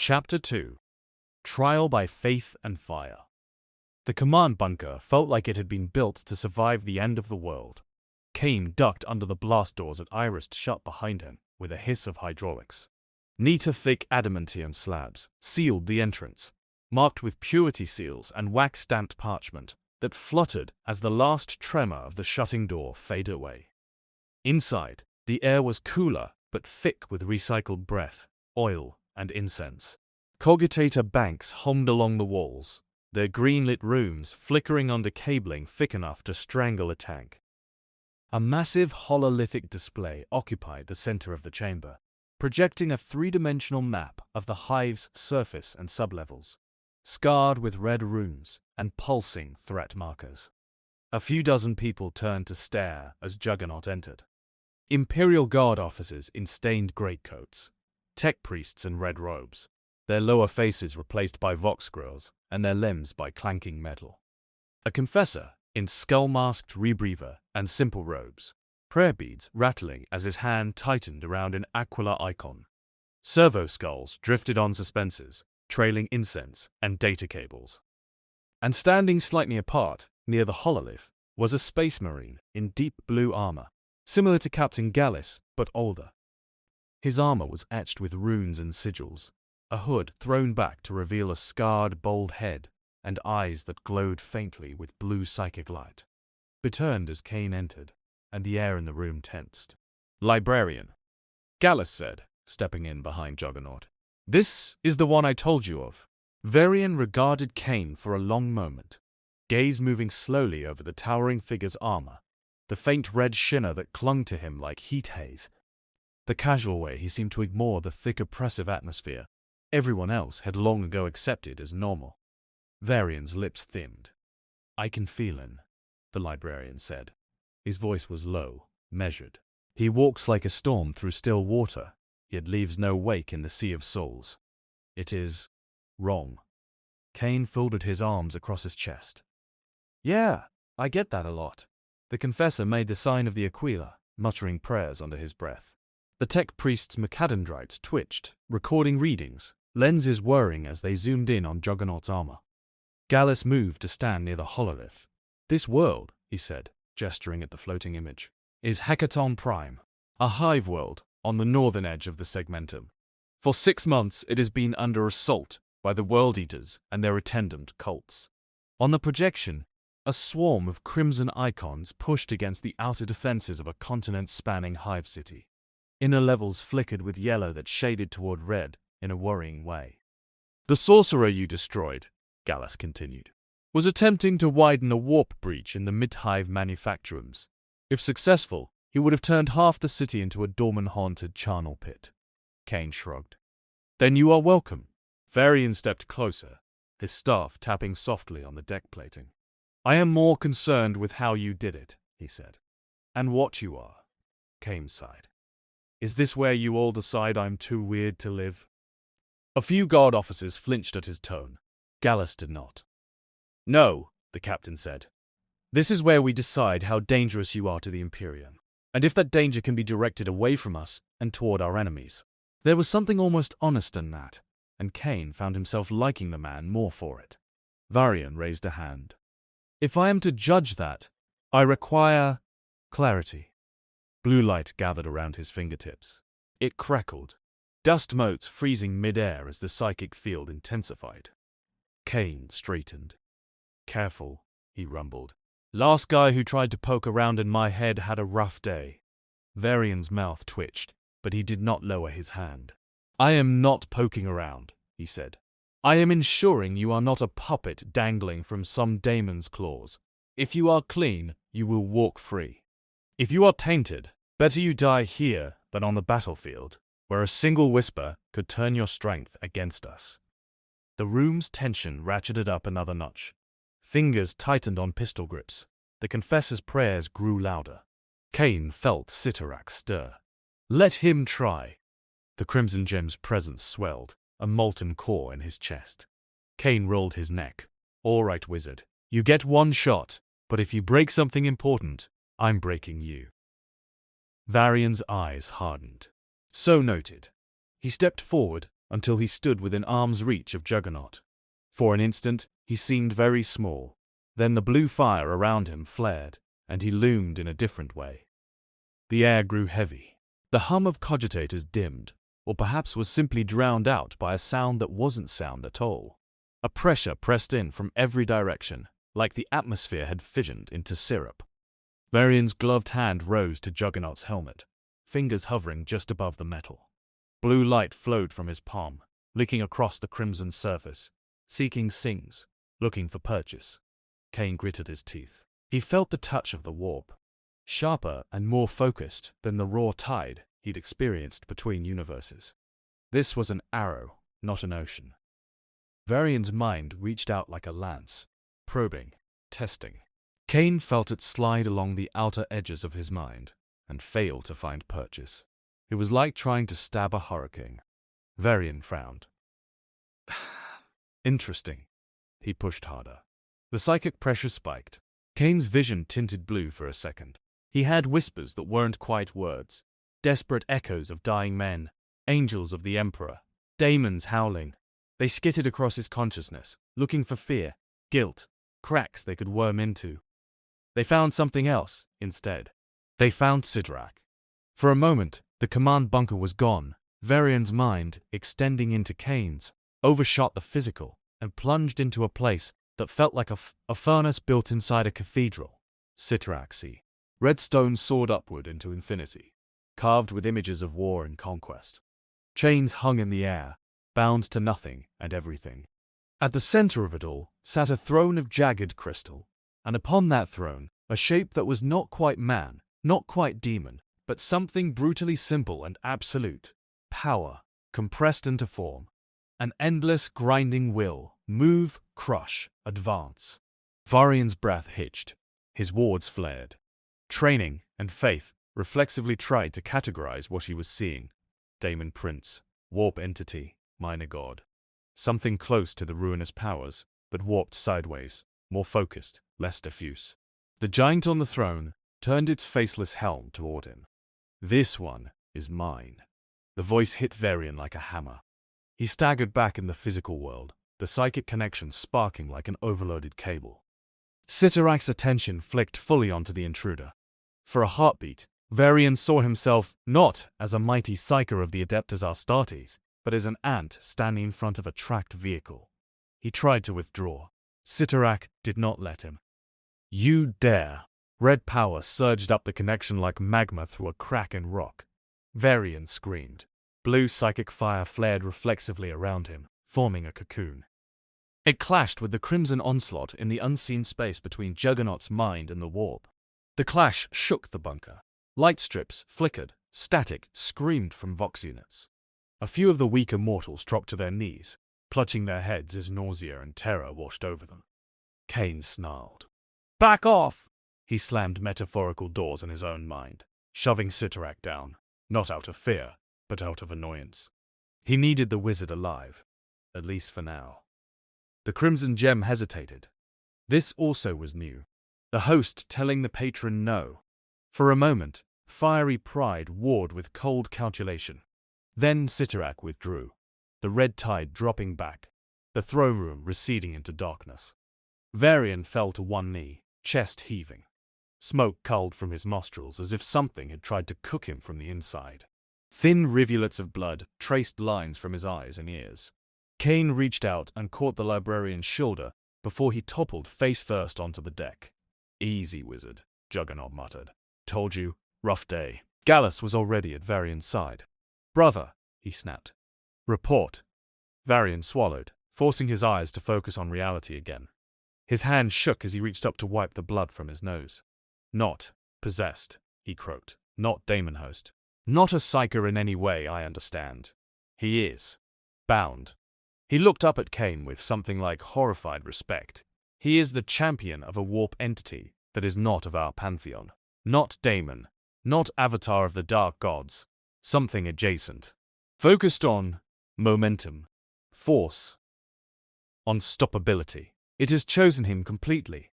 Chapter 2. Trial by Faith and Fire. The command bunker felt like it had been built to survive the end of the world. Cain ducked under the blast doors that irised shut behind him with a hiss of hydraulics. Neater thick adamantium slabs sealed the entrance, marked with purity seals and wax-stamped parchment that fluttered as the last tremor of the shutting door faded away. Inside, the air was cooler but thick with recycled breath, oil, and incense. Cogitator banks hummed along the walls, their green-lit rooms flickering under cabling thick enough to strangle a tank. A massive hololithic display occupied the center of the chamber, projecting a three-dimensional map of the hive's surface and sublevels, scarred with red runes and pulsing threat markers. A few dozen people turned to stare as Juggernaut entered. Imperial Guard officers in stained greatcoats, tech priests in red robes, their lower faces replaced by vox grills and their limbs by clanking metal. A confessor in skull-masked rebreather and simple robes, prayer beads rattling as his hand tightened around an aquila icon. Servo skulls drifted on suspensors, trailing incense and data cables. And standing slightly apart, near the hololith, was a space marine in deep blue armor, similar to Captain Gallus, but older. His armor was etched with runes and sigils, a hood thrown back to reveal a scarred, bold head and eyes that glowed faintly with blue psychic light. Returned as Cain entered, and the air in the room tensed. "Librarian," Gallus said, stepping in behind Juggernaut. "This is the one I told you of." Varian regarded Cain for a long moment, gaze moving slowly over the towering figure's armor, the faint red shimmer that clung to him like heat haze. The casual way he seemed to ignore the thick oppressive atmosphere everyone else had long ago accepted as normal. Varian's lips thinned. "I can feel him," the librarian said. His voice was low, measured. "He walks like a storm through still water, yet leaves no wake in the sea of souls. It is wrong." Cain folded his arms across his chest. "Yeah, I get that a lot." The confessor made the sign of the aquila, muttering prayers under his breath. The tech priest's macadendrites twitched, recording readings, lenses whirring as they zoomed in on Juggernaut's armor. Gallus moved to stand near the hololith. "This world," he said, gesturing at the floating image, "is Hekaton Prime, a hive world on the northern edge of the segmentum. For 6 months it has been under assault by the World Eaters and their attendant cults. On the projection, a swarm of crimson icons pushed against the outer defenses of a continent-spanning hive city. Inner levels flickered with yellow that shaded toward red in a worrying way. The sorcerer you destroyed," Gallus continued, "was attempting to widen a warp breach in the mid-hive manufacturums. If successful, he would have turned half the city into a dormant-haunted charnel pit." Cain shrugged. "Then you are welcome." Varian stepped closer, his staff tapping softly on the deck plating. "I am more concerned with how you did it," he said. "And what you are," Cain sighed. "Is this where you all decide I'm too weird to live?" A few guard officers flinched at his tone. Gallus did not. "No," the captain said. "This is where we decide how dangerous you are to the Imperium, and if that danger can be directed away from us and toward our enemies." There was something almost honest in that, and Cain found himself liking the man more for it. Varian raised a hand. "If I am to judge that, I require clarity." Blue light gathered around his fingertips. It crackled, dust motes freezing mid-air as the psychic field intensified. Cain straightened. "Careful," he rumbled. "Last guy who tried to poke around in my head had a rough day." Varian's mouth twitched, but he did not lower his hand. "I am not poking around," he said. "I am ensuring you are not a puppet dangling from some daemon's claws. If you are clean, you will walk free. If you are tainted, better you die here than on the battlefield, where a single whisper could turn your strength against us." The room's tension ratcheted up another notch. Fingers tightened on pistol grips. The confessor's prayers grew louder. Cain felt Cyttorak stir. Let him try. The Crimson Gem's presence swelled, a molten core in his chest. Cain rolled his neck. "All right, wizard. You get one shot, but if you break something important, I'm breaking you." Varian's eyes hardened. "So noted." He stepped forward, until he stood within arm's reach of Juggernaut. For an instant, he seemed very small. Then the blue fire around him flared, and he loomed in a different way. The air grew heavy. The hum of cogitators dimmed, or perhaps was simply drowned out by a sound that wasn't sound at all. A pressure pressed in from every direction, like the atmosphere had fissioned into syrup. Varian's gloved hand rose to Juggernaut's helmet, fingers hovering just above the metal. Blue light flowed from his palm, licking across the crimson surface, seeking sings, looking for purchase. Cain gritted his teeth. He felt the touch of the warp, sharper and more focused than the raw tide he'd experienced between universes. This was an arrow, not an ocean. Varian's mind reached out like a lance, probing, testing. Cain felt it slide along the outer edges of his mind and fail to find purchase. It was like trying to stab a hurricane. Varian frowned. Interesting. He pushed harder. The psychic pressure spiked. Cain's vision tinted blue for a second. He had whispers that weren't quite words, desperate echoes of dying men, angels of the Emperor, daemons howling. They skittered across his consciousness, looking for fear, guilt, cracks they could worm into. They found something else, instead. They found Cyttorak. For a moment, the command bunker was gone. Varian's mind, extending into Cain's, overshot the physical and plunged into a place that felt like a furnace built inside a cathedral. Cyttorak Sea. Red stone soared upward into infinity, carved with images of war and conquest. Chains hung in the air, bound to nothing and everything. At the center of it all sat a throne of jagged crystal, and upon that throne, a shape that was not quite man, not quite demon, but something brutally simple and absolute. Power, compressed into form. An endless grinding will, move, crush, advance. Varian's breath hitched. His wards flared. Training and faith reflexively tried to categorize what he was seeing. Daemon Prince, warp entity, minor god. Something close to the ruinous powers, but warped sideways, more focused, less diffuse. The giant on the throne turned its faceless helm toward him. This one is mine. The voice hit Varian like a hammer. He staggered back in the physical world, the psychic connection sparking like an overloaded cable. Cyttorak's attention flicked fully onto the intruder. For a heartbeat, Varian saw himself not as a mighty psyker of the Adeptus Astartes, but as an ant standing in front of a tracked vehicle. He tried to withdraw. Cyttorak did not let him. You dare! Red power surged up the connection like magma through a crack in rock. Varian screamed. Blue psychic fire flared reflexively around him, forming a cocoon. It clashed with the crimson onslaught in the unseen space between Juggernaut's mind and the warp. The clash shook the bunker. Light strips flickered, static screamed from Vox units. A few of the weaker mortals dropped to their knees, clutching their heads as nausea and terror washed over them. Cain snarled. Back off! He slammed metaphorical doors in his own mind, shoving Cyttorak down, not out of fear, but out of annoyance. He needed the wizard alive, at least for now. The Crimson Gem hesitated. This also was new. The host telling the patron no. For a moment, fiery pride warred with cold calculation. Then Cyttorak withdrew, the red tide dropping back, the throne room receding into darkness. Varian fell to one knee, chest heaving. Smoke curled from his nostrils as if something had tried to cook him from the inside. Thin rivulets of blood traced lines from his eyes and ears. Cain reached out and caught the librarian's shoulder before he toppled face first onto the deck. Easy, wizard, Juggernaut muttered. Told you, rough day. Gallus was already at Varian's side. Brother, he snapped. Report. Varian swallowed, forcing his eyes to focus on reality again. His hand shook as he reached up to wipe the blood from his nose. Not possessed, he croaked. Not daemon host. Not a psyker in any way, I understand. He is. Bound. He looked up at Cain with something like horrified respect. He is the champion of a warp entity that is not of our pantheon. Not daemon. Not avatar of the dark gods. Something adjacent. Focused on momentum. Force. On stoppability. It has chosen him completely.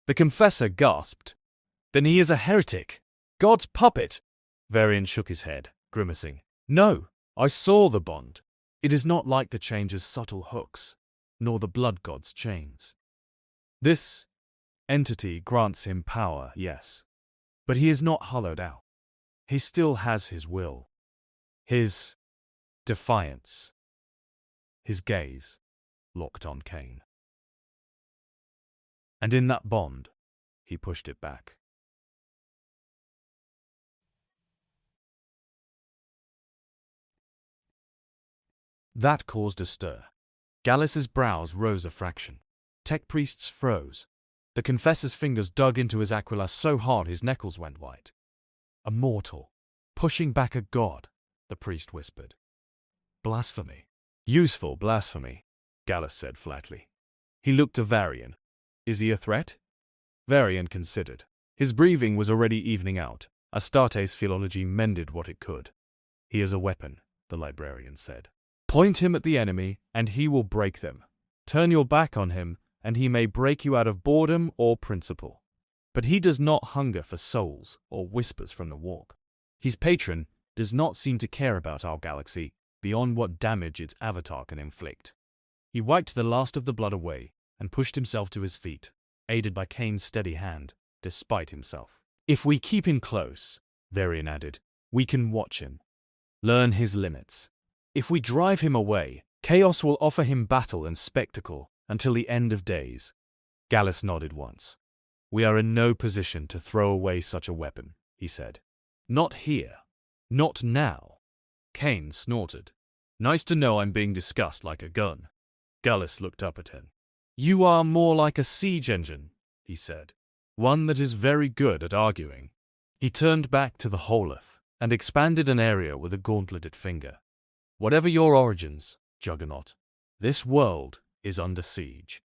The confessor gasped. Then he is a heretic. God's puppet. Varian shook his head, grimacing. No, I saw the bond. It is not like the change's subtle hooks, nor the blood god's chains. This entity grants him power, yes, but he is not hollowed out. He still has his will, his defiance. His gaze locked on Cain. And in that bond, he pushed it back. That caused a stir. Gallus's brows rose a fraction. Tech priests froze. The confessor's fingers dug into his aquila so hard his knuckles went white. A mortal, pushing back a god, the priest whispered. Blasphemy. Useful blasphemy, Gallus said flatly. He looked to Varian. Is he a threat? Varian considered. His breathing was already evening out. Astarte's philology mended what it could. He is a weapon, the librarian said. Point him at the enemy, and he will break them. Turn your back on him, and he may break you out of boredom or principle. But he does not hunger for souls or whispers from the walk. His patron does not seem to care about our galaxy beyond what damage its avatar can inflict. He wiped the last of the blood away and pushed himself to his feet, aided by Cain's steady hand, despite himself. If we keep him close, Varian added, we can watch him, learn his limits. If we drive him away, chaos will offer him battle and spectacle until the end of days. Gallus nodded once. We are in no position to throw away such a weapon, he said. Not here. Not now. Cain snorted. Nice to know I'm being discussed like a gun. Gallus looked up at him. You are more like a siege engine, he said. One that is very good at arguing. He turned back to the Holeth and expanded an area with a gauntleted finger. Whatever your origins, Juggernaut, this world is under siege.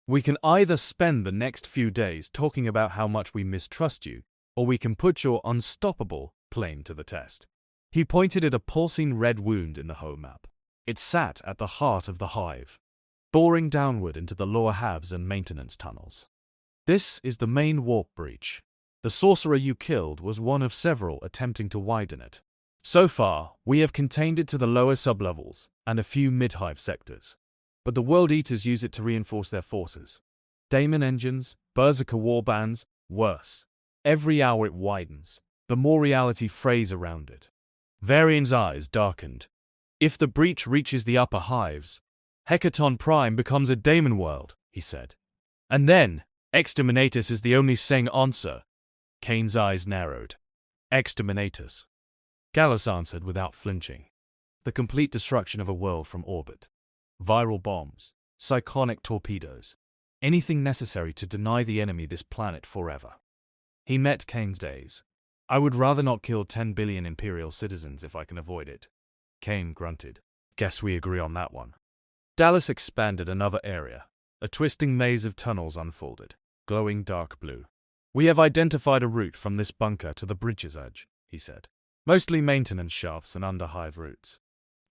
We can either spend the next few days talking about how much we mistrust you, or we can put your unstoppable claim to the test. He pointed at a pulsing red wound in the home map. It sat at the heart of the hive, boring downward into the lower halves and maintenance tunnels. This is the main warp breach. The sorcerer you killed was one of several attempting to widen it. So far, we have contained it to the lower sublevels and a few mid-hive sectors. But the World Eaters use it to reinforce their forces. Daemon engines, berserker warbands, worse. Every hour it widens, the more reality frays around it. Varian's eyes darkened. If the breach reaches the upper hives, Hekaton Prime becomes a daemon world, he said. And then, Exterminatus is the only sane answer. Cain's eyes narrowed. Exterminatus. Gallus answered without flinching. The complete destruction of a world from orbit. Viral bombs, cyclonic torpedoes, anything necessary to deny the enemy this planet forever. He met Cain's days. I would rather not kill 10 billion Imperial citizens if I can avoid it. Cain grunted. Guess we agree on that one. Dallas expanded another area. A twisting maze of tunnels unfolded, glowing dark blue. We have identified a route from this bunker to the bridge's edge, he said. Mostly maintenance shafts and underhive routes.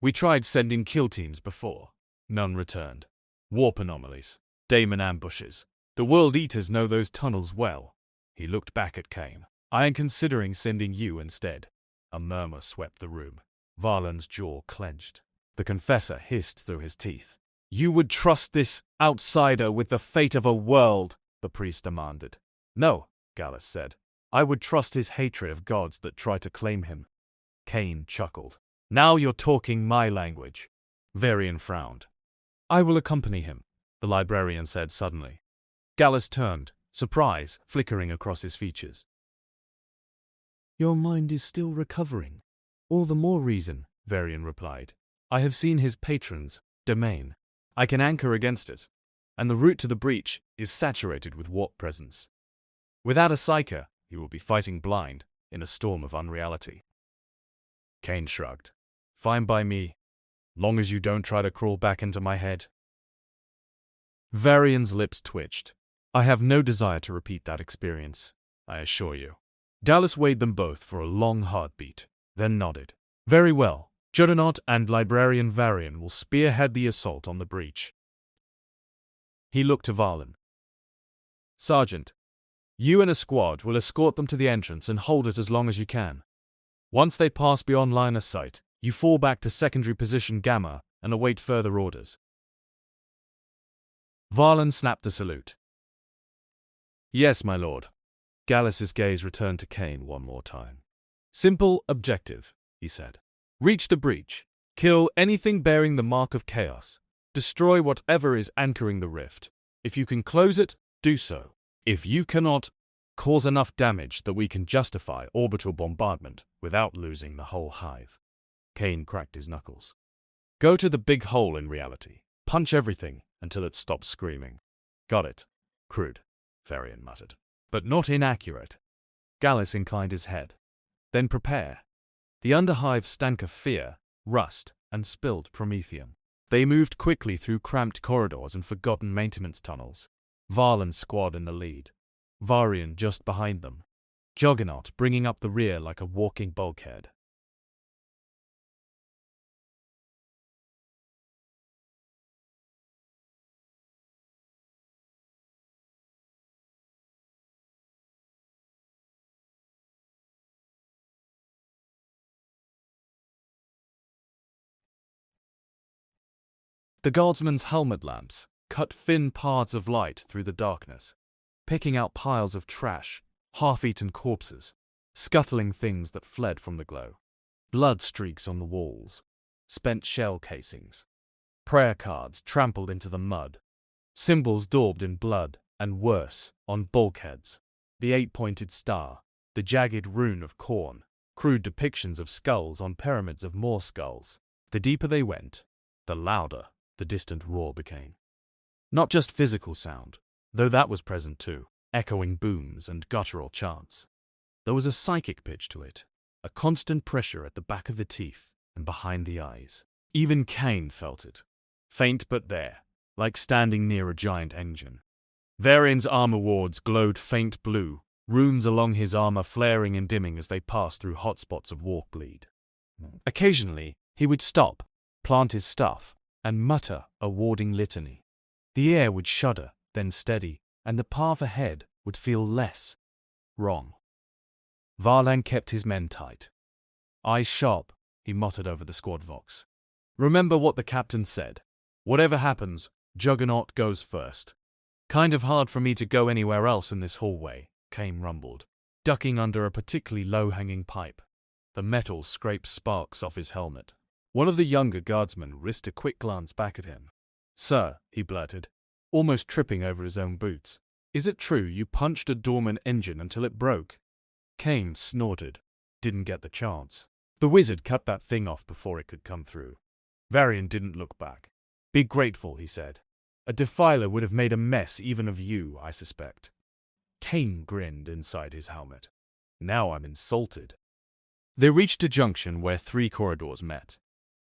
We tried sending kill teams before. None returned. Warp anomalies. Daemon ambushes. The World Eaters know those tunnels well. He looked back at Cain. I am considering sending you instead. A murmur swept the room. Varlan's jaw clenched. The confessor hissed through his teeth. You would trust this outsider with the fate of a world, the priest demanded. No, Gallus said. I would trust his hatred of gods that try to claim him. Cain chuckled. Now you're talking my language. Varian frowned. I will accompany him, the librarian said suddenly. Gallus turned, surprise flickering across his features. Your mind is still recovering. All the more reason, Varian replied. I have seen his patron's domain. I can anchor against it, and the route to the breach is saturated with warp presence. Without a psyker, he will be fighting blind in a storm of unreality. Cain shrugged. Fine by me, long as you don't try to crawl back into my head. Varian's lips twitched. I have no desire to repeat that experience, I assure you. Dallas weighed them both for a long heartbeat, then nodded. Very well. Juggernaut and Librarian Varian will spearhead the assault on the breach. He looked to Varlan. Sergeant, you and a squad will escort them to the entrance and hold it as long as you can. Once they pass beyond line of sight, you fall back to secondary position Gamma and await further orders. Varlan snapped a salute. Yes, my lord. Gallus's gaze returned to Cain one more time. Simple objective, he said. Reach the breach. Kill anything bearing the mark of chaos. Destroy whatever is anchoring the rift. If you can close it, do so. If you cannot, cause enough damage that we can justify orbital bombardment without losing the whole hive. Cain cracked his knuckles. Go to the big hole in reality. Punch everything until it stops screaming. Got it. Crude, Varian muttered. But not inaccurate. Gallus inclined his head. Then prepare. The underhive stank of fear, rust, and spilled promethium. They moved quickly through cramped corridors and forgotten maintenance tunnels. Varlan's squad in the lead. Varian just behind them. Juggernaut bringing up the rear like a walking bulkhead. The guardsmen's helmet lamps cut thin paths of light through the darkness, picking out piles of trash, half-eaten corpses, scuttling things that fled from the glow. Blood streaks on the walls, spent shell casings, prayer cards trampled into the mud, symbols daubed in blood, and worse, on bulkheads. The 8-pointed star, the jagged rune of Khorne, crude depictions of skulls on pyramids of more skulls. The deeper they went, the louder the distant roar became. Not just physical sound, though that was present too, echoing booms and guttural chants. There was a psychic pitch to it, a constant pressure at the back of the teeth and behind the eyes. Even Cain felt it, faint but there, like standing near a giant engine. Varian's armor wards glowed faint blue, runes along his armor flaring and dimming as they passed through hot spots of warp bleed. Occasionally, he would stop, plant his stuff, and mutter a warding litany. The air would shudder, then steady, and the path ahead would feel less wrong. Varlan kept his men tight. Eyes sharp, he muttered over the squad vox. Remember what the captain said. Whatever happens, Juggernaut goes first. Kind of hard for me to go anywhere else in this hallway, Cain rumbled, ducking under a particularly low-hanging pipe. The metal scraped sparks off his helmet. One of the younger guardsmen risked a quick glance back at him. Sir, he blurted, almost tripping over his own boots. Is it true you punched a dormant engine until it broke? Cain snorted. Didn't get the chance. The wizard cut that thing off before it could come through. Varian didn't look back. Be grateful, he said. A defiler would have made a mess even of you, I suspect. Cain grinned inside his helmet. Now I'm insulted. They reached a junction where 3 corridors met.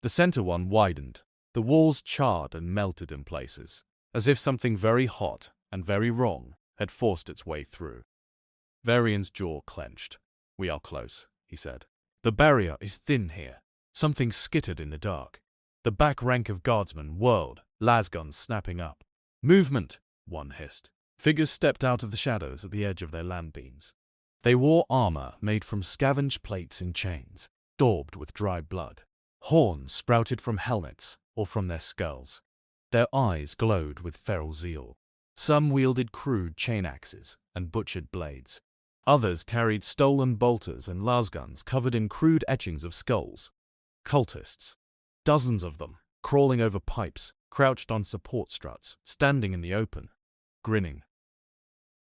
The center one widened. The walls charred and melted in places, as if something very hot and very wrong had forced its way through. Varian's jaw clenched. We are close, he said. The barrier is thin here. Something skittered in the dark. The back rank of guardsmen whirled, lasguns snapping up. Movement, one hissed. Figures stepped out of the shadows at the edge of their land beams. They wore armor made from scavenged plates and chains, daubed with dry blood. Horns sprouted from helmets or from their skulls. Their eyes glowed with feral zeal. Some wielded crude chain axes and butchered blades. Others carried stolen bolters and lasguns covered in crude etchings of skulls. Cultists. Dozens of them, crawling over pipes, crouched on support struts, standing in the open, grinning.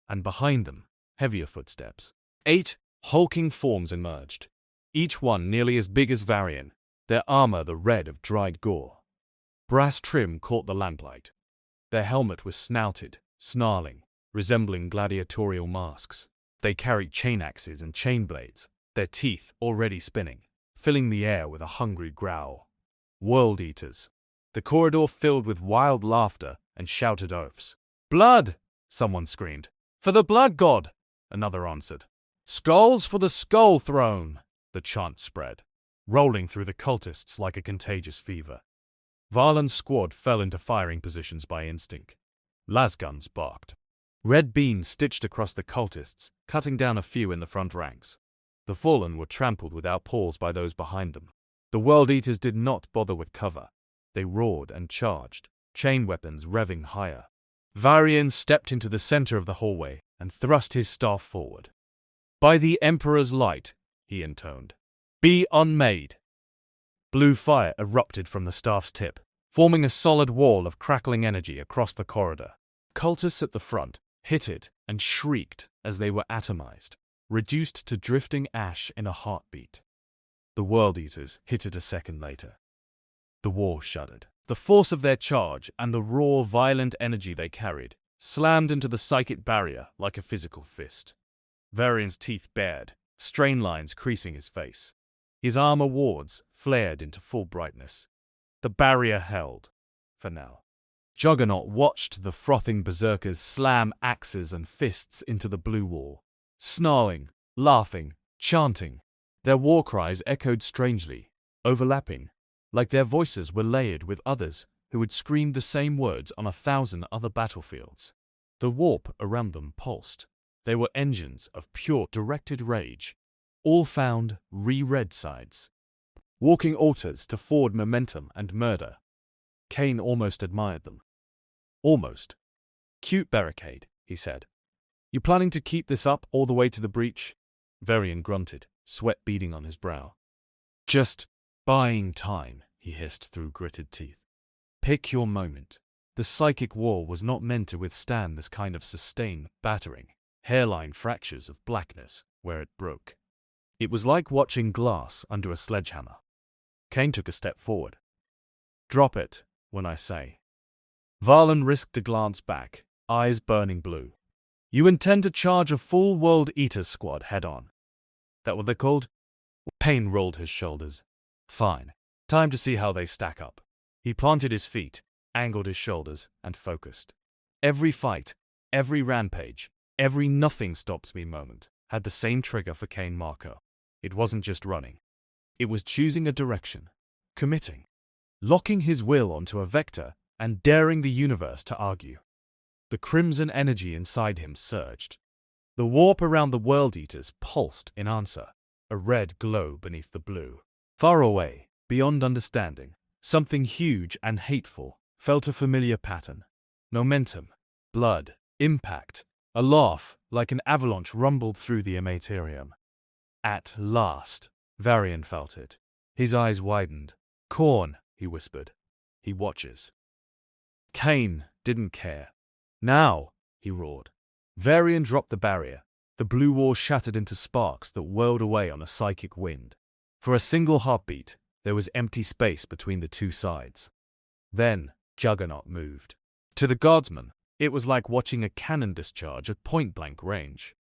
And behind them, heavier footsteps. 8 hulking forms emerged, each one nearly as big as Varian, their armor the red of dried gore. Brass trim caught the lamplight. Their helmet was snouted, snarling, resembling gladiatorial masks. They carried chain axes and chain blades, their teeth already spinning, filling the air with a hungry growl. World eaters. The corridor filled with wild laughter and shouted oaths. Blood! Someone screamed. For the blood god! Another answered. Skulls for the skull throne! The chant spread, rolling through the cultists like a contagious fever. Varlan's squad fell into firing positions by instinct. Lasguns barked. Red beams stitched across the cultists, cutting down a few in the front ranks. The fallen were trampled without pause by those behind them. The World Eaters did not bother with cover. They roared and charged, chain weapons revving higher. Varian stepped into the center of the hallway and thrust his staff forward. "By the Emperor's light," he intoned, "be unmade." Blue fire erupted from the staff's tip, forming a solid wall of crackling energy across the corridor. Cultists at the front hit it and shrieked as they were atomized, reduced to drifting ash in a heartbeat. The World Eaters hit it a second later. The war shuddered. The force of their charge and the raw, violent energy they carried slammed into the psychic barrier like a physical fist. Varian's teeth bared, strain lines creasing his face. His armor wards flared into full brightness. The barrier held, for now. Juggernaut watched the frothing berserkers slam axes and fists into the blue wall, snarling, laughing, chanting. Their war cries echoed strangely, overlapping, like their voices were layered with others who had screamed the same words on 1,000 other battlefields. The warp around them pulsed. They were engines of pure directed rage, all found re-read sides. Walking altars to forward momentum and murder. Cain almost admired them. Almost. "Cute barricade," he said. "You planning to keep this up all the way to the breach?" Varian grunted, sweat beading on his brow. "Just buying time," he hissed through gritted teeth. "Pick your moment." The psychic wall was not meant to withstand this kind of sustained battering, hairline fractures of blackness where it broke. It was like watching glass under a sledgehammer. Cain took a step forward. "Drop it, when I say." Varlan risked a glance back, eyes burning blue. "You intend to charge a full World Eaters squad head-on? That what they're called?" Payne rolled his shoulders. "Fine. Time to see how they stack up." He planted his feet, angled his shoulders, and focused. Every fight, every rampage, every nothing-stops-me moment had the same trigger for Cain Marko. It wasn't just running. It was choosing a direction, committing, locking his will onto a vector and daring the universe to argue. The crimson energy inside him surged. The warp around the World Eaters pulsed in answer, a red glow beneath the blue. Far away, beyond understanding, something huge and hateful felt a familiar pattern. Momentum, blood, impact. A laugh like an avalanche rumbled through the Imperium. At last, Varian felt it. His eyes widened. "Khorne," he whispered. "He watches." Cain didn't care. "Now," he roared. Varian dropped the barrier. The blue wall shattered into sparks that whirled away on a psychic wind. For a single heartbeat, there was empty space between the two sides. Then, Juggernaut moved. To the guardsman, it was like watching a cannon discharge at point-blank range.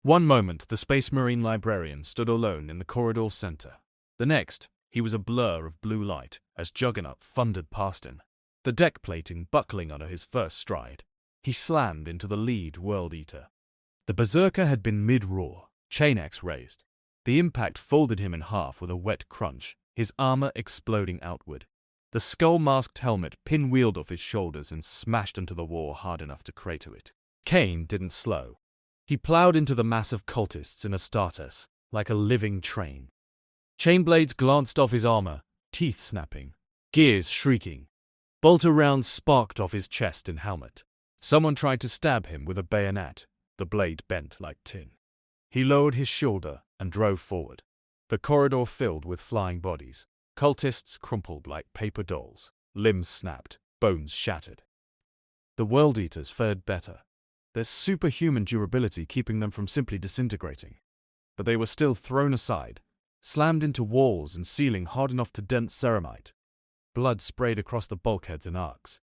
One moment, the Space Marine librarian stood alone in the corridor's center. The next, he was a blur of blue light as Juggernaut thundered past him, the deck plating buckling under his first stride. He slammed into the lead World Eater. The berserker had been mid-roar, chain axe raised. The impact folded him in half with a wet crunch, his armor exploding outward. The skull-masked helmet pinwheeled off his shoulders and smashed into the wall hard enough to crater it. Cain didn't slow. He plowed into the mass of cultists in Astartes, like a living train. Chain blades glanced off his armor, teeth snapping, gears shrieking. Bolter rounds sparked off his chest and helmet. Someone tried to stab him with a bayonet. The blade bent like tin. He lowered his shoulder and drove forward. The corridor filled with flying bodies. Cultists crumpled like paper dolls. Limbs snapped, bones shattered. The World Eaters fared better, their superhuman durability keeping them from simply disintegrating. But they were still thrown aside, slammed into walls and ceiling hard enough to dent ceramite. Blood sprayed across the bulkheads and arcs.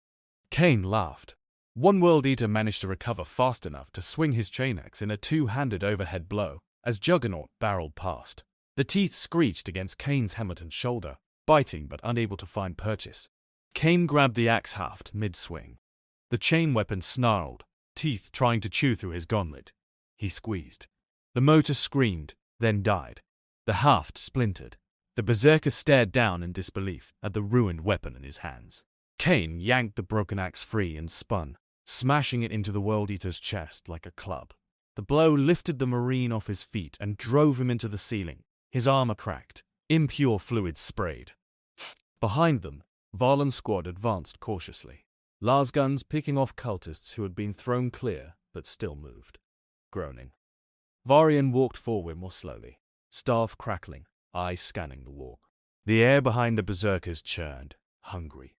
Cain laughed. One World Eater managed to recover fast enough to swing his chain axe in a two-handed overhead blow as Juggernaut barreled past. The teeth screeched against Cain's helmet and shoulder, biting but unable to find purchase. Cain grabbed the axe haft mid-swing. The chain weapon snarled, teeth trying to chew through his gauntlet. He squeezed. The motor screamed, then died. The haft splintered. The berserker stared down in disbelief at the ruined weapon in his hands. Cain yanked the broken axe free and spun, smashing it into the World Eater's chest like a club. The blow lifted the Marine off his feet and drove him into the ceiling. His armor cracked. Impure fluid sprayed. Behind them, Varlan's squad advanced cautiously, Lars guns picking off cultists who had been thrown clear but still moved. Groaning, Varian walked forward more slowly, staff crackling, eyes scanning the wall. The air behind the berserkers churned, hungry.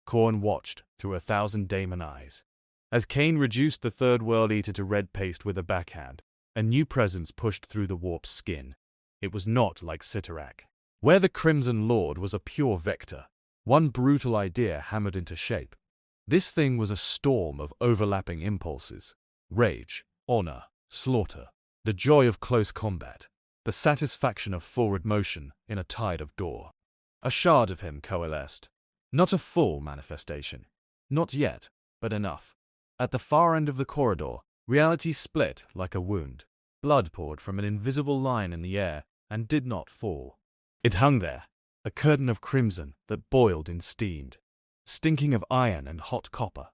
Khorne watched through 1,000 daemon eyes. As Cain reduced the third World Eater to red paste with a backhand, a new presence pushed through the warp's skin. It was not like Cyttorak, where the Crimson Lord was a pure vector, one brutal idea hammered into shape. This thing was a storm of overlapping impulses: rage, honor, slaughter, the joy of close combat, the satisfaction of forward motion in a tide of gore. A shard of him coalesced. Not a full manifestation. Not yet, but enough. At the far end of the corridor, reality split like a wound. Blood poured from an invisible line in the air and did not fall. It hung there, a curtain of crimson that boiled and steamed, stinking of iron and hot copper.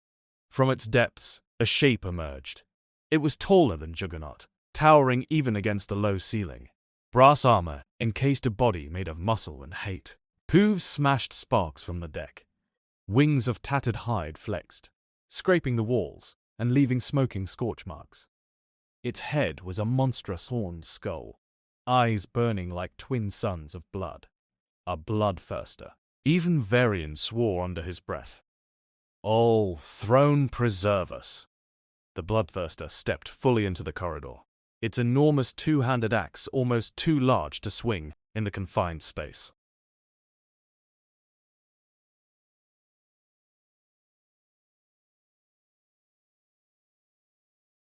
From its depths, a shape emerged. It was taller than Juggernaut, towering even against the low ceiling. Brass armor encased a body made of muscle and hate. Hooves smashed sparks from the deck. Wings of tattered hide flexed, scraping the walls and leaving smoking scorch marks. Its head was a monstrous horned skull, eyes burning like twin suns of blood. A Bloodthirster. Even Varian swore under his breath. "Oh, throne preserve us." The Bloodthirster stepped fully into the corridor, its enormous two-handed axe almost too large to swing in the confined space.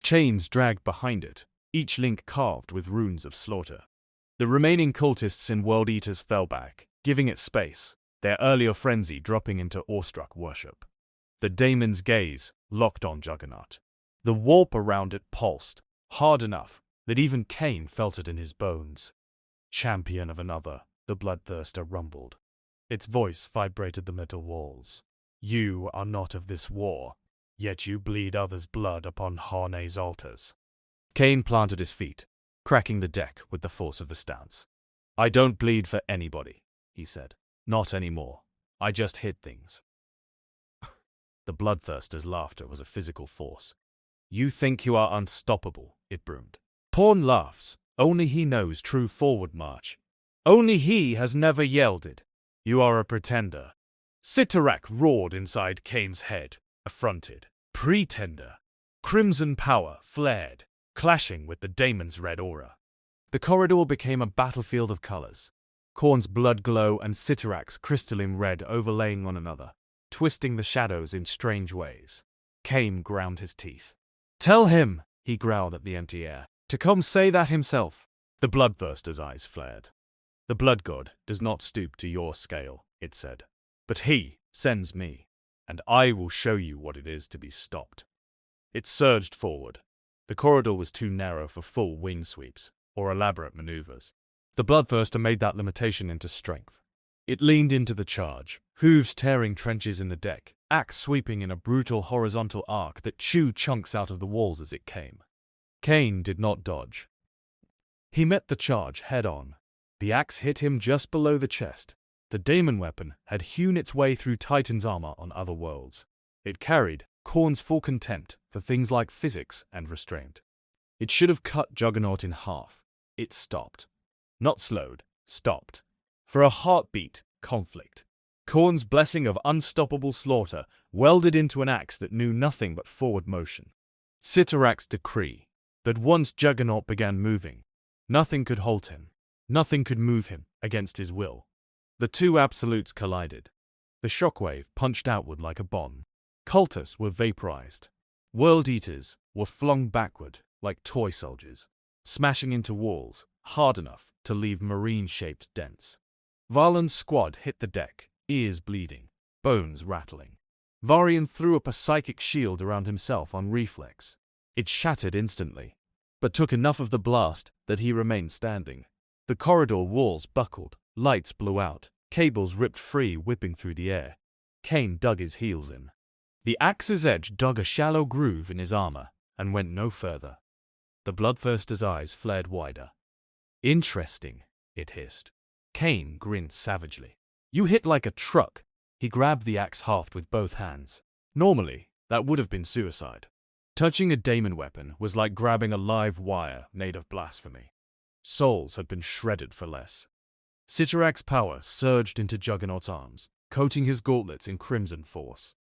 Chains dragged behind it, each link carved with runes of slaughter. The remaining cultists in World Eaters fell back, giving it space, their earlier frenzy dropping into awestruck worship. The daemon's gaze locked on Juggernaut. The warp around it pulsed, hard enough that even Cain felt it in his bones. "Champion of another," the Bloodthirster rumbled. Its voice vibrated the metal walls. "You are not of this war, yet you bleed others' blood upon Khorne's altars." Cain planted his feet, cracking the deck with the force of the stance. "I don't bleed for anybody," he said. "Not anymore. I just hit things." The Bloodthirster's laughter was a physical force. "You think you are unstoppable," it broomed. "Khorne laughs. Only he knows true forward march. Only he has never yielded. You are a pretender." Cyttorak roared inside Cain's head, affronted. Pretender. Crimson power flared, clashing with the daemon's red aura. The corridor became a battlefield of colors. Khorne's blood glow and Cyttorak's crystalline red overlaying one another, twisting the shadows in strange ways. Cain ground his teeth. "Tell him," he growled at the empty air, "to come say that himself." The Bloodthirster's eyes flared. "The blood god does not stoop to your scale," it said. "But he sends me, and I will show you what it is to be stopped." It surged forward. The corridor was too narrow for full wing sweeps or elaborate maneuvers. The Bloodthirster made that limitation into strength. It leaned into the charge, hooves tearing trenches in the deck, axe sweeping in a brutal horizontal arc that chewed chunks out of the walls as it came. Cain did not dodge. He met the charge head-on. The axe hit him just below the chest. The daemon weapon had hewn its way through Titan's armor on other worlds. It carried Khorne's full contempt for things like physics and restraint. It should have cut Juggernaut in half. It stopped. Not slowed, stopped. For a heartbeat, conflict. Khorne's blessing of unstoppable slaughter welded into an axe that knew nothing but forward motion. Cyttorak's decree, that once Juggernaut began moving, nothing could halt him. Nothing could move him against his will. The two absolutes collided. The shockwave punched outward like a bomb. Cultists were vaporized. World Eaters were flung backward like toy soldiers, smashing into walls hard enough to leave marine-shaped dents. Varlan's squad hit the deck, ears bleeding, bones rattling. Varian threw up a psychic shield around himself on reflex. It shattered instantly, but took enough of the blast that he remained standing. The corridor walls buckled, lights blew out, cables ripped free whipping through the air. Cain dug his heels in. The axe's edge dug a shallow groove in his armor and went no further. The Bloodthirster's eyes flared wider. "Interesting," it hissed. Cain grinned savagely. "You hit like a truck. He grabbed the axe haft with both hands. Normally, that would have been suicide. Touching a daemon weapon was like grabbing a live wire made of blasphemy. Souls had been shredded for less. Cyttorak's power surged into Juggernaut's arms, coating his gauntlets in crimson force.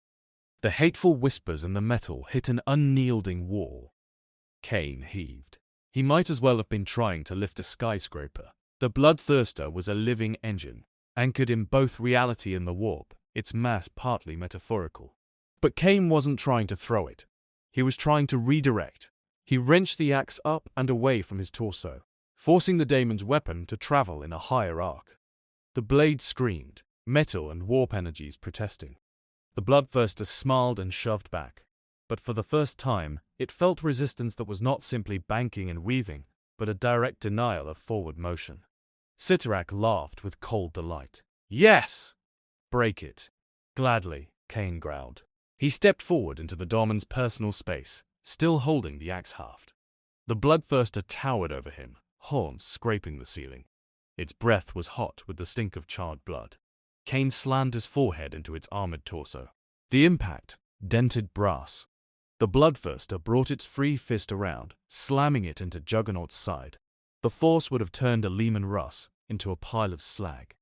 The hateful whispers in the metal hit an unyielding wall. Cain heaved. He might as well have been trying to lift a skyscraper. The Bloodthirster was a living engine, anchored in both reality and the warp, its mass partly metaphorical. But Cain wasn't trying to throw it. He was trying to redirect. He wrenched the axe up and away from his torso, forcing the daemon's weapon to travel in a higher arc. The blade screamed, metal and warp energies protesting. The Bloodthirster smiled and shoved back. But for the first time, it felt resistance that was not simply banking and weaving, but a direct denial of forward motion. Cyttorak laughed with cold delight. Yes! Break it. Gladly, Cain growled. He stepped forward into the daemon's personal space, still holding the axe haft. The Bloodthirster towered over him, horns scraping the ceiling. Its breath was hot with the stink of charred blood. Cain slammed his forehead into its armored torso. The impact dented brass. The Bloodthirster brought its free fist around, slamming it into Juggernaut's side. The force would have turned a Lehman Russ into a pile of slag.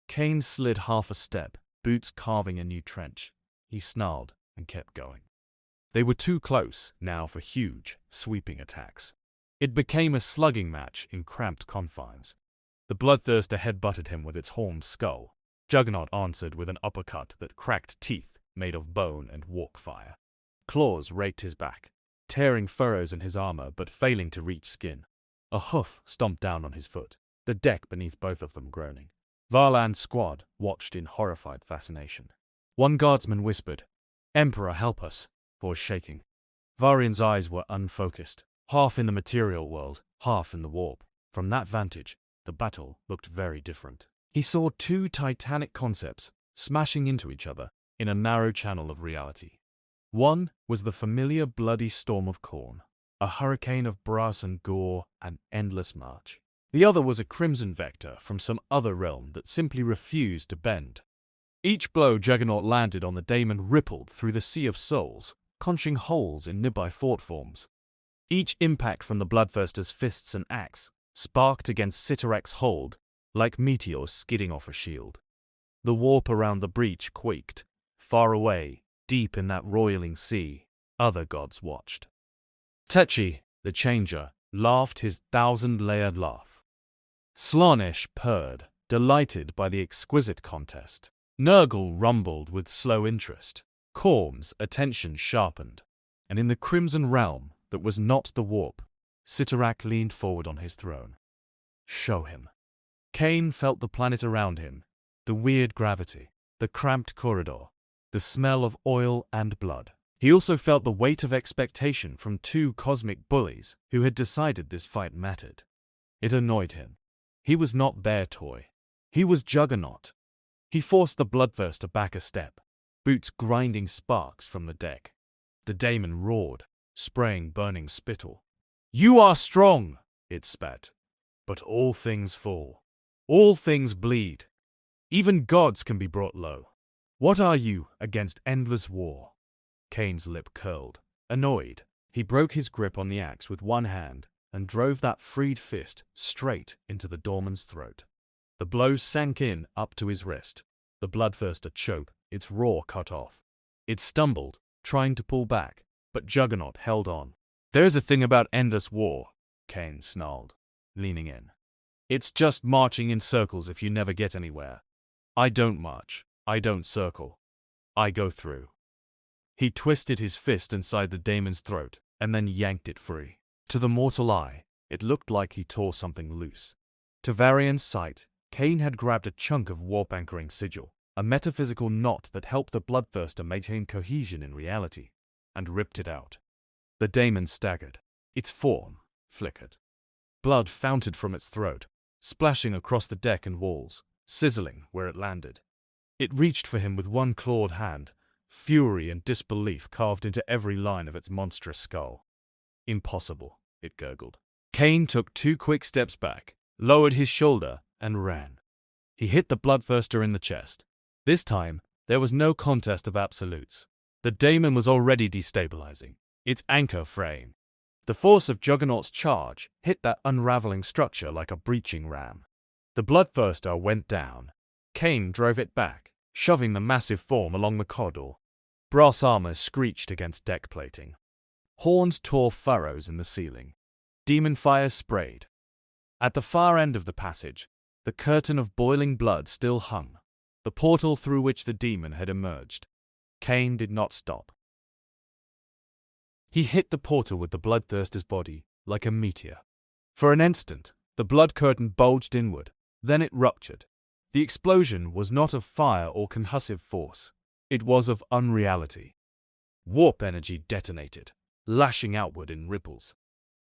Cain slid half a step, boots carving a new trench. He snarled and kept going. They were too close now for huge, sweeping attacks. It became a slugging match in cramped confines. The Bloodthirster headbutted him with its horned skull. Juggernaut answered with an uppercut that cracked teeth made of bone and walk fire. Claws raked his back, tearing furrows in his armor but failing to reach skin. A hoof stomped down on his foot, the deck beneath both of them groaning. Varland's squad watched in horrified fascination. One guardsman whispered, "Emperor, help us," voice shaking. Varian's eyes were unfocused, half in the material world, half in the warp. From that vantage, the battle looked very different. He saw two titanic concepts smashing into each other in a narrow channel of reality. One was the familiar bloody storm of Khorne, a hurricane of brass and gore and endless march. The other was a crimson vector from some other realm that simply refused to bend. Each blow Juggernaut landed on the daemon rippled through the sea of souls, conching holes in nearby fort forms. Each impact from the Bloodthirster's fists and axe sparked against Cyttorak's hold like meteors skidding off a shield. The warp around the breach quaked. Far away, deep in that roiling sea, other gods watched. Techi, the Changer, laughed his 1,000-layered laugh. Slaanesh purred, delighted by the exquisite contest. Nurgle rumbled with slow interest. Khorne's attention sharpened. And in the crimson realm that was not the warp, Cyttorak leaned forward on his throne. Show him. Cain felt the planet around him, the weird gravity, the cramped corridor, the smell of oil and blood. He also felt the weight of expectation from two cosmic bullies who had decided this fight mattered. It annoyed him. He was not their toy. He was Juggernaut. He forced the Bloodthirster back a step, boots grinding sparks from the deck. The daemon roared, spraying burning spittle. "You are strong," it spat, "but all things fall. All things bleed. Even gods can be brought low. What are you against endless war?" Cain's lip curled. Annoyed, he broke his grip on the axe with one hand and drove that freed fist straight into the daemon's throat. The blow sank in up to his wrist. The Bloodthirster choked, its roar cut off. It stumbled, trying to pull back, but Juggernaut held on. "There's a thing about endless war," Cain snarled, leaning in. "It's just marching in circles if you never get anywhere. I don't march. I don't circle. I go through." He twisted his fist inside the daemon's throat and then yanked it free. To the mortal eye, it looked like he tore something loose. To Varian's sight, Cain had grabbed a chunk of warp-anchoring sigil, a metaphysical knot that helped the Bloodthirster maintain cohesion in reality, and ripped it out. The daemon staggered. Its form flickered. Blood fountained from its throat, splashing across the deck and walls, sizzling where it landed. It reached for him with one clawed hand, fury and disbelief carved into every line of its monstrous skull. "Impossible," it gurgled. Cain took 2 quick steps back, lowered his shoulder, and ran. He hit the Bloodthirster in the chest. This time, There was no contest of absolutes. The daemon was already destabilizing, its anchor fraying. The force of Juggernaut's charge hit that unraveling structure like a breaching ram. The Bloodthirster went down. Cain drove it back, shoving the massive form along the corridor. Brass armor screeched against deck plating. Horns tore furrows in the ceiling. Demon fire sprayed. At the far end of the passage, the curtain of boiling blood still hung, the portal through which the demon had emerged. Cain did not stop. He hit the portal with the Bloodthirster's body like a meteor. For an instant, the blood curtain bulged inward, then it ruptured. The explosion was not of fire or concussive force. It was of unreality. Warp energy detonated, lashing outward in ripples.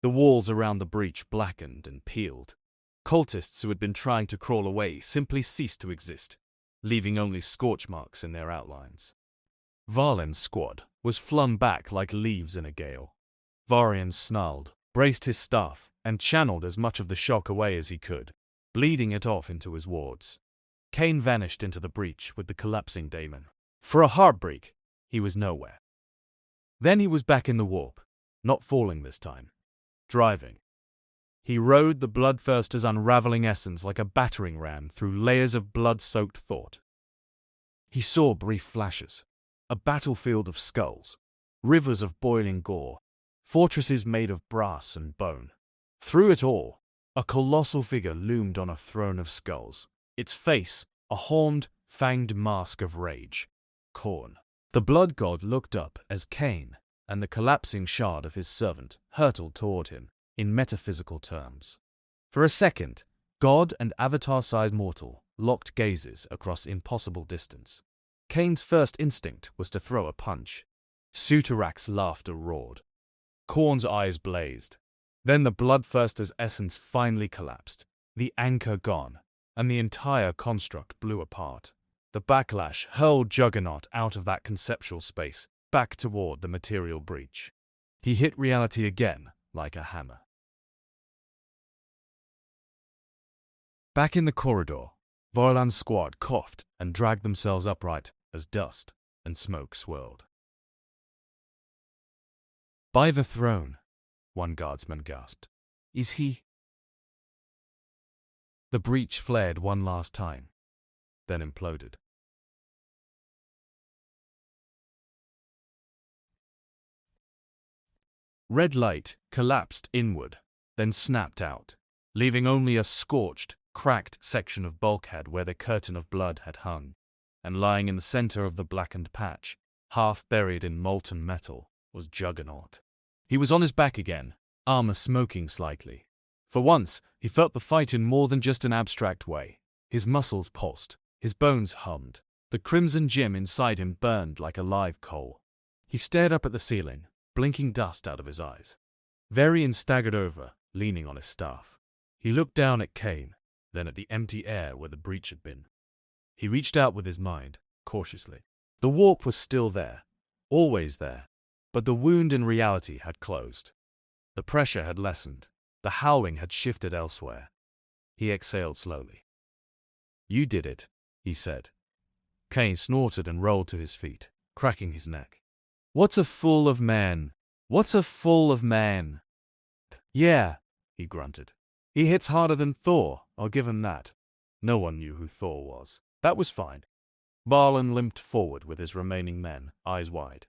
The walls around the breach blackened and peeled. Cultists who had been trying to crawl away simply ceased to exist, leaving only scorch marks in their outlines. Varlin's squad was flung back like leaves in a gale. Varian snarled, braced his staff, and channeled as much of the shock away as he could, bleeding it off into his wards. Cain vanished into the breach with the collapsing daemon. For a heartbreak, he was nowhere. Then he was back in the warp, not falling this time, driving. He rode the Bloodthirster's unraveling essence like a battering ram through layers of blood-soaked thought. He saw brief flashes, a battlefield of skulls, rivers of boiling gore, fortresses made of brass and bone. Through it all, a colossal figure loomed on a throne of skulls, its face a horned, fanged mask of rage. Khorne. The blood god looked up as Cain and the collapsing shard of his servant hurtled toward him in metaphysical terms. For a second, god and avatar-sized mortal locked gazes across impossible distance. Cain's first instinct was to throw a punch. Cyttorak's laughter roared. Khorne's eyes blazed. Then the Bloodthirster's essence finally collapsed, the anchor gone, and the entire construct blew apart. The backlash hurled Juggernaut out of that conceptual space, back toward the material breach. He hit reality again, like a hammer. Back in the corridor, Varlin's squad coughed and dragged themselves upright as dust and smoke swirled. "By the throne," one guardsman gasped. "Is he?" The breach flared one last time, then imploded. Red light collapsed inward, then snapped out, leaving only a scorched, cracked section of bulkhead where the curtain of blood had hung, and lying in the center of the blackened patch, half buried in molten metal, was Juggernaut. He was on his back again, armor smoking slightly. For once, he felt the fight in more than just an abstract way. His muscles pulsed, his bones hummed. The Crimson Gem inside him burned like a live coal. He stared up at the ceiling, blinking dust out of his eyes. Varian staggered over, leaning on his staff. He looked down at Cain, then at the empty air where the breach had been. He reached out with his mind, cautiously. The warp was still there, always there, but the wound in reality had closed. The pressure had lessened. The howling had shifted elsewhere. He exhaled slowly. "You did it," he said. Cain snorted and rolled to his feet, cracking his neck. "What's a fool of man? What's a fool of man?" "Yeah," he grunted. "He hits harder than Thor, I'll give him that." No one knew who Thor was. That was fine. Varlin limped forward with his remaining men, eyes wide.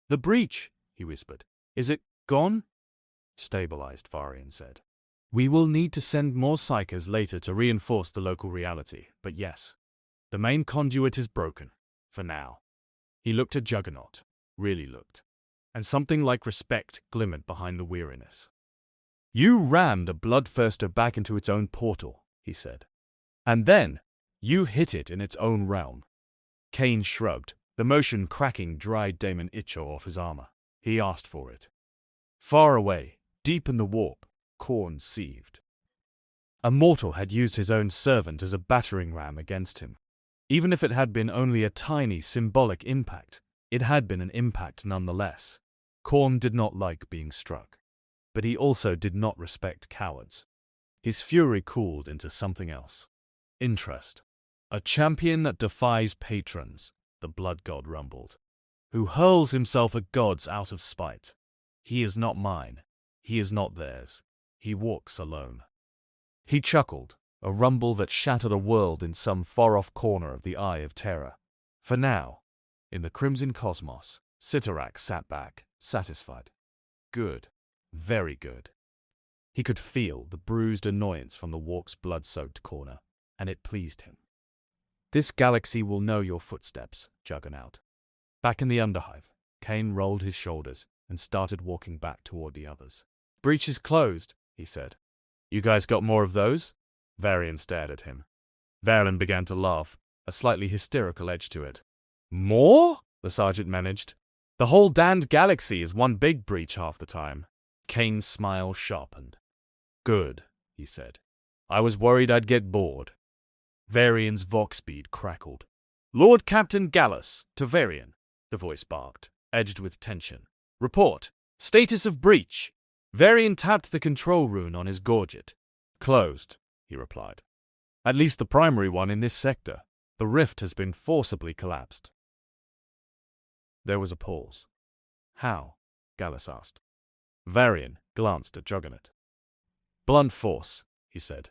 "The breach," he whispered. "Is it gone?" "Stabilized," Varian said. "We will need to send more psykers later to reinforce the local reality, but yes, the main conduit is broken, for now." He looked at Juggernaut, really looked, and something like respect glimmered behind the weariness. "You rammed a Bloodthirster back into its own portal," he said. "And then, you hit it in its own realm." Cain shrugged, the motion cracking dried daemon ichor off his armor. He asked for it. Far away, deep in the warp, Khorne seethed. A mortal had used his own servant as a battering ram against him. Even if it had been only a tiny symbolic impact, it had been an impact nonetheless. Khorne did not like being struck, but he also did not respect cowards. His fury cooled into something else. Interest. A champion that defies patrons, the blood god rumbled, who hurls himself at gods out of spite. He is not mine. He is not theirs. He walks alone. He chuckled, a rumble that shattered a world in some far-off corner of the Eye of Terror. For now, in the crimson cosmos, Cyttorak sat back, satisfied. Good. Very good. He could feel the bruised annoyance from the walk's blood-soaked corner, and it pleased him. This galaxy will know your footsteps, Juggernaut. Back in the underhive, Cain rolled his shoulders and started walking back toward the others. Breach is closed, he said. You guys got more of those? Varian stared at him. Valen began to laugh, a slightly hysterical edge to it. More? The sergeant managed. The whole damned galaxy is one big breach half the time. Cain's smile sharpened. Good, he said. I was worried I'd get bored. Varian's vox speed crackled. Lord Captain Gallus, to Varian, the voice barked, edged with tension. Report. Status of breach. Varian tapped the control rune on his gorget. Closed, he replied. At least the primary one in this sector. The rift has been forcibly collapsed. There was a pause. How? Gallus asked. Varian glanced at Juggernaut. Blunt force, he said,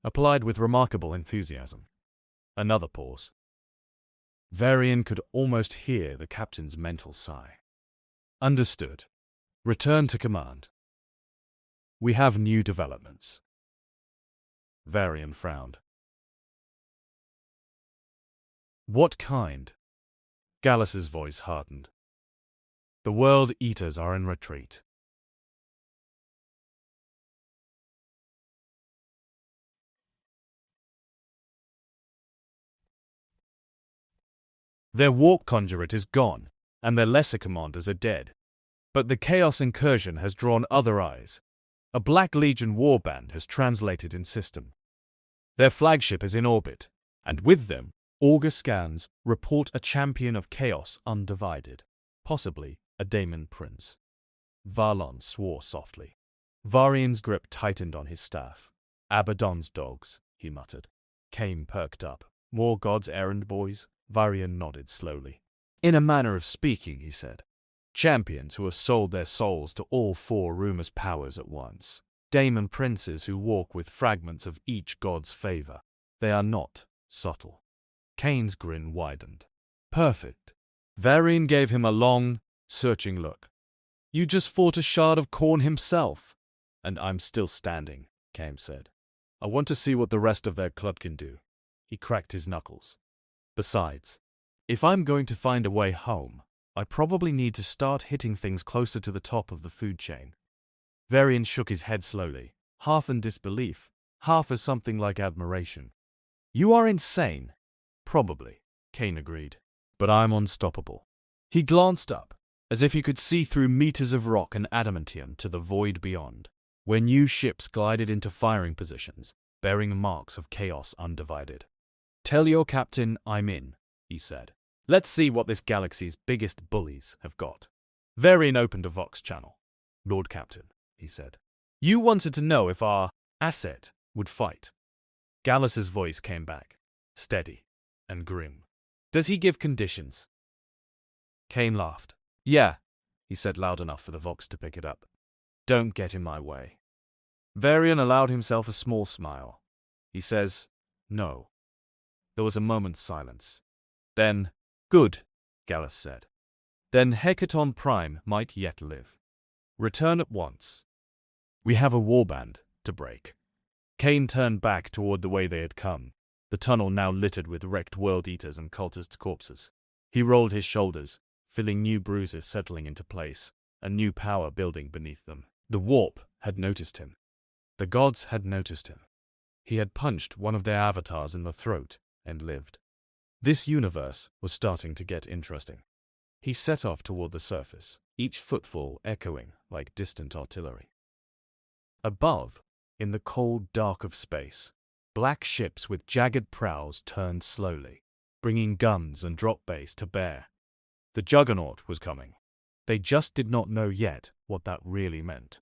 applied with remarkable enthusiasm. Another pause. Varian could almost hear the captain's mental sigh. Understood. Return to command. We have new developments. Varian frowned. What kind? Gallus's voice hardened. The World Eaters are in retreat. Their warp conjurate is gone, and their lesser commanders are dead. But the Chaos incursion has drawn other eyes. A Black Legion warband has translated in system. Their flagship is in orbit, and with them, auger scans report a champion of Chaos undivided, possibly a daemon prince. Valon swore softly. Varian's grip tightened on his staff. Abaddon's dogs, he muttered. Cain perked up. More God's errand boys? Varian nodded slowly. In a manner of speaking, he said. Champions who have sold their souls to all four Rumour's powers at once. Daemon princes who walk with fragments of each god's favor. They are not subtle. Cain's grin widened. Perfect. Varian gave him a long, searching look. You just fought a shard of Khorne himself. And I'm still standing, Cain said. I want to see what the rest of their club can do. He cracked his knuckles. Besides, if I'm going to find a way home, I probably need to start hitting things closer to the top of the food chain. Varian shook his head slowly, half in disbelief, half as something like admiration. You are insane. Probably, Cain agreed. But I'm unstoppable. He glanced up, as if he could see through meters of rock and adamantium to the void beyond, where new ships glided into firing positions, bearing marks of Chaos undivided. Tell your captain I'm in, he said. Let's see what this galaxy's biggest bullies have got. Varian opened a Vox channel. Lord Captain, he said. You wanted to know if our asset would fight. Gallus's voice came back, steady and grim. Does he give conditions? Cain laughed. Yeah, he said loud enough for the Vox to pick it up. Don't get in my way. Varian allowed himself a small smile. He says, no. There was a moment's silence. Then, good, Gallus said. Then Hekaton Prime might yet live. Return at once. We have a warband to break. Cain turned back toward the way they had come, the tunnel now littered with wrecked World Eaters and cultists' corpses. He rolled his shoulders, feeling new bruises settling into place, a new power building beneath them. The warp had noticed him. The gods had noticed him. He had punched one of their avatars in the throat and lived. This universe was starting to get interesting. He set off toward the surface, each footfall echoing like distant artillery. Above, in the cold dark of space, black ships with jagged prows turned slowly, bringing guns and drop bays to bear. The Juggernaut was coming. They just did not know yet what that really meant.